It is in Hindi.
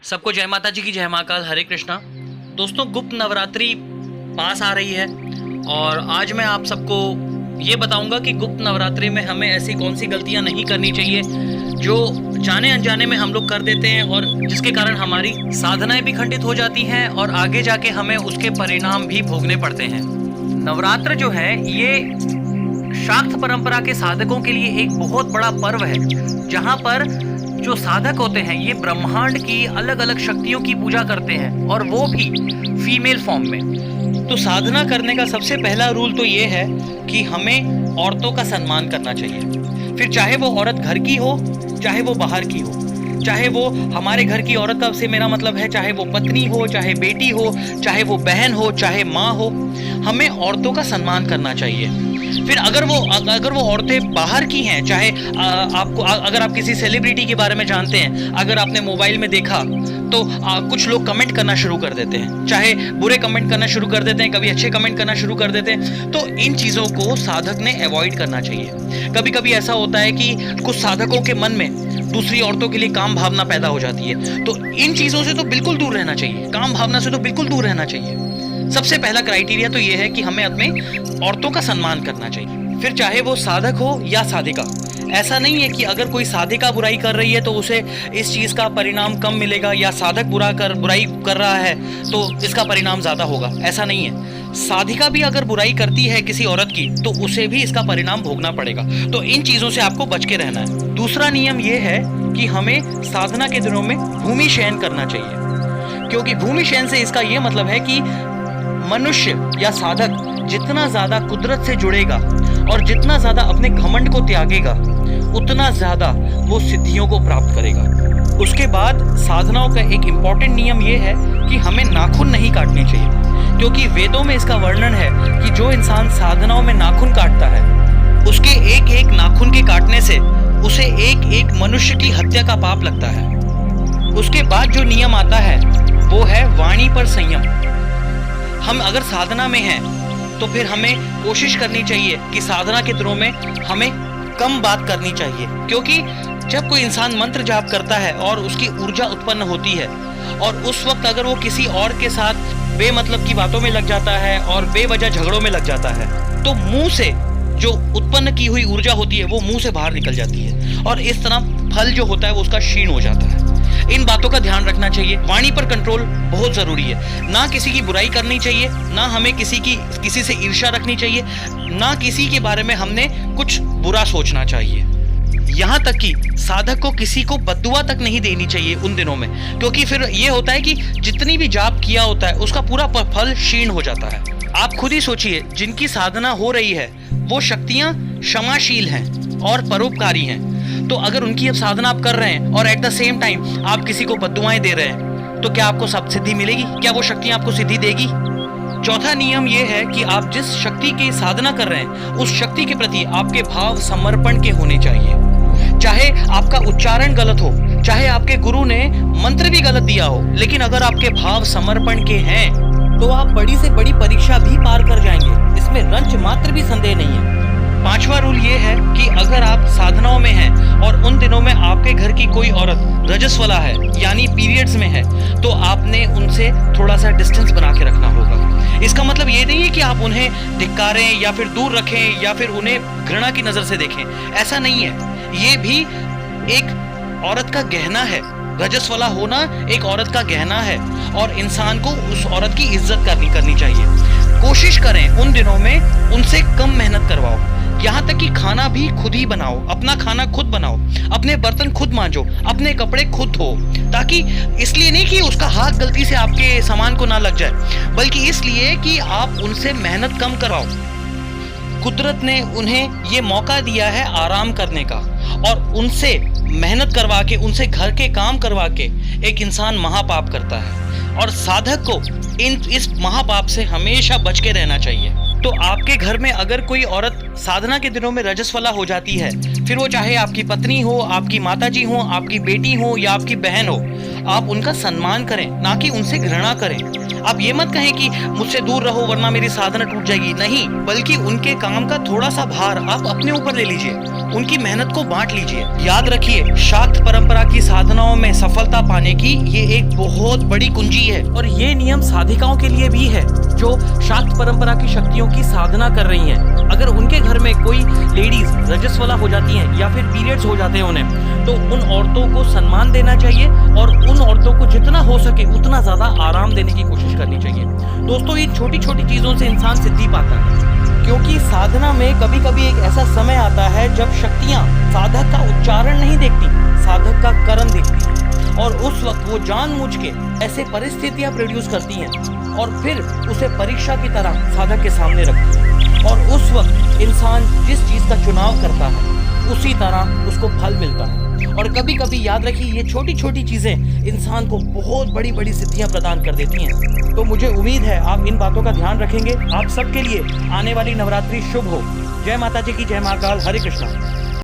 सबको जय माता जी की जय महाकाल, हरे कृष्णा। दोस्तों, गुप्त नवरात्रि पास आ रही है और आज मैं आप सबको ये बताऊंगा कि गुप्त नवरात्रि में हमें ऐसी कौन सी गलतियां नहीं करनी चाहिए जो जाने अनजाने में हम लोग कर देते हैं और जिसके कारण हमारी साधनाएं भी खंडित हो जाती हैं और आगे जाके हमें उसके परिणाम भी भोगने पड़ते हैं। नवरात्र जो है ये शाक्त परंपरा के साधकों के लिए एक बहुत बड़ा पर्व है, जहाँ पर जो साधक होते हैं ये ब्रह्मांड की अलग अलग शक्तियों की पूजा करते हैं और वो भी फीमेल फॉर्म में। तो साधना करने का सबसे पहला रूल तो ये है कि हमें औरतों का सम्मान करना चाहिए। फिर चाहे वो औरत घर की हो, चाहे वो बाहर की हो, चाहे वो हमारे घर की औरत का से मेरा मतलब है चाहे वो पत्नी हो, चाहे बेटी हो, चाहे वो बहन हो, चाहे माँ हो, हमें औरतों का सम्मान करना चाहिए। फिर अगर वो औरतें बाहर की हैं, चाहे अगर आप किसी सेलिब्रिटी के बारे में जानते हैं, अगर आपने मोबाइल में देखा तो कुछ लोग कमेंट करना शुरू कर देते हैं, चाहे बुरे कमेंट करना शुरू कर देते हैं, कभी अच्छे कमेंट करना शुरू कर देते हैं। तो इन चीज़ों को साधक ने अवॉइड करना चाहिए। कभी कभी ऐसा होता है कि कुछ साधकों के मन में दूसरी औरतों के लिए काम भावना पैदा हो जाती है, तो इन चीज़ों से तो बिल्कुल दूर रहना चाहिए, काम भावना से तो बिल्कुल दूर रहना चाहिए। सबसे पहला क्राइटेरिया तो ये है कि हमें अपने औरतों का सम्मान करना चाहिए। फिर चाहे वो साधक हो या साधिका, ऐसा नहीं है कि अगर कोई साधिका बुराई कर रही है तो उसे इस चीज़ का परिणाम कम मिलेगा, या साधक बुराई कर रहा है तो इसका परिणाम ज़्यादा होगा, ऐसा नहीं है। साधिका भी अगर बुराई करती है किसी औरत की तो उसे भी इसका परिणाम भोगना पड़ेगा। तो इन चीज़ों से आपको बच के रहना है। दूसरा नियम ये है कि हमें साधना के दिनों में भूमि शयन करना चाहिए, क्योंकि भूमि शयन से इसका ये मतलब है कि मनुष्य या साधक जितना ज्यादा कुदरत से जुड़ेगा और जितना ज्यादा अपने घमंड को त्यागेगा, उतना ज्यादा वो सिद्धियों को प्राप्त करेगा। उसके बाद साधनाओं का एक इम्पॉर्टेंट नियम ये है कि हमें नाखून नहीं काटने चाहिए, क्योंकि वेदों में इसका वर्णन है कि जो इंसान साधनाओं में नाखून काटता है उसके एक एक नाखून के काटने से उसे एक एक मनुष्य की हत्या का पाप लगता है। उसके बाद जो नियम आता है वो है वाणी पर संयम। हम अगर साधना में हैं तो फिर हमें कोशिश करनी चाहिए कि साधना के दिनों में हमें कम बात करनी चाहिए, क्योंकि जब कोई इंसान मंत्र जाप करता है और उसकी ऊर्जा उत्पन्न होती है और उस वक्त अगर वो किसी और के साथ बेमतलब की बातों में लग जाता है और बेवजह झगड़ों में लग जाता है तो मुंह से जो उत्पन्न की हुई ऊर्जा होती है वो मुंह से बाहर निकल जाती है और इस तरह फल जो होता है वो उसका क्षीण हो जाता है। इन बातों का ध्यान रखना चाहिए। वाणी पर कंट्रोल बहुत जरूरी है। ना किसी की बुराई करनी चाहिए, ना हमें किसी से ईर्ष्या रखनी चाहिए, ना किसी के बारे में हमने कुछ बुरा सोचना चाहिए। यहाँ तक कि साधक को किसी को बद्दुआ तक नहीं देनी चाहिए उन दिनों में, क्योंकि फिर ये होता है कि जितनी भी जाप किया होता है उसका पूरा फल क्षीण हो जाता है। आप खुद ही सोचिए, जिनकी साधना हो रही है वो शक्तियां क्षमाशील हैं और परोपकारी हैं, तो अगर उनकी अब साधना आप कर रहे हैं और एट द सेम टाइम आप किसी को बद्दुआएं दे रहे हैं तो क्या आपको सब सिद्धि मिलेगी? क्या वो शक्तियां आपको सिद्धि देगी? चौथा नियम ये है कि आप जिस शक्ति की साधना कर रहे हैं उस शक्ति के प्रति आपके भाव समर्पण के होने चाहिए। चाहे आपका उच्चारण गलत हो, चाहे आपके गुरु ने मंत्र भी गलत दिया हो, लेकिन अगर आपके भाव समर्पण के हैं तो आप बड़ी से बड़ी परीक्षा भी पार कर जाएंगे, इसमें रंच मात्र भी संदेह नहीं है। पांचवा रूल ये है कि अगर आप साधनाओं में हैं और उन दिनों में आपके घर की कोई औरत रजस्वला है यानी पीरियड्स में है तो आपने उनसे थोड़ा सा डिस्टेंस बना के रखना होगा। इसका मतलब ये नहीं है कि आप उन्हें धिक्कारें या फिर दूर रखें या फिर उन्हें घृणा की नजर से देखें, ऐसा नहीं है। ये भी एक औरत का गहना है। रजस्वला होना एक औरत का गहना है और इंसान को उस औरत की इज्जत करनी चाहिए। कोशिश करें उन दिनों में उनसे कम मेहनत करवाओ, यहाँ तक कि खाना भी खुद ही बनाओ, अपना खाना खुद बनाओ, अपने बर्तन खुद मांजो, अपने कपड़े खुद धो, ताकि इसलिए नहीं कि उसका हाथ गलती से आपके सामान को ना लग जाए, बल्कि इसलिए कि आप उनसे मेहनत कम करवाओ। कुदरत ने उन्हें ये मौका दिया है आराम करने का, और उनसे मेहनत करवा के, उनसे घर के काम करवा के एक इंसान महापाप करता है और साधक को इस महापाप से हमेशा बच के रहना चाहिए। तो आपके घर में अगर कोई औरत साधना के दिनों में रजस्वला हो जाती है, फिर वो चाहे आपकी पत्नी हो, आपकी माताजी हो, आपकी बेटी हो या आपकी बहन हो, आप उनका सम्मान करें, ना कि उनसे घृणा करें। आप ये मत कहें कि मुझसे दूर रहो वरना मेरी साधना टूट जाएगी, नहीं, बल्कि उनके काम का थोड़ा सा भार आप अपने ऊपर ले लीजिए, उनकी मेहनत को बांट लीजिए। याद रखिए, शाक्त परंपरा की साधनाओं में सफलता पाने की ये एक बहुत बड़ी कुंजी है, और ये नियम साधिकाओं के लिए भी है जो शाक्त परंपरा की शक्तियों की साधना कर रही हैं। अगर उनके घर में कोई लेडीज रजस्वला हो जाती हैं या फिर पीरियड्स हो जाते हैं उन्हें, तो उन औरतों को सम्मान देना चाहिए और उन औरतों को जितना हो सके उतना ज्यादा आराम देने की कोशिश करनी चाहिए। दोस्तों, इन छोटी छोटी चीजों से इंसान सिद्धि पाता है, क्योंकि साधना में कभी कभी एक ऐसा समय आता है जब शक्तियां साधक का उच्चारण नहीं देखती, साधक का कर्म देखती हैं, और उस वक्त वो जानबूझ के ऐसे परिस्थितियां प्रोड्यूस करती हैं और फिर उसे परीक्षा की तरह साधक के सामने रखती है, और उस वक्त इंसान जिस चीज का चुनाव करता है उसी तरह उसको फल मिलता है। और कभी कभी याद रखिए, ये छोटी छोटी चीजें इंसान को बहुत बड़ी बड़ी सिद्धियां प्रदान कर देती हैं। तो मुझे उम्मीद है आप इन बातों का ध्यान रखेंगे। आप सबके लिए आने वाली नवरात्रि शुभ हो। जय माता जी की, जय महाकाल, हरे कृष्णा।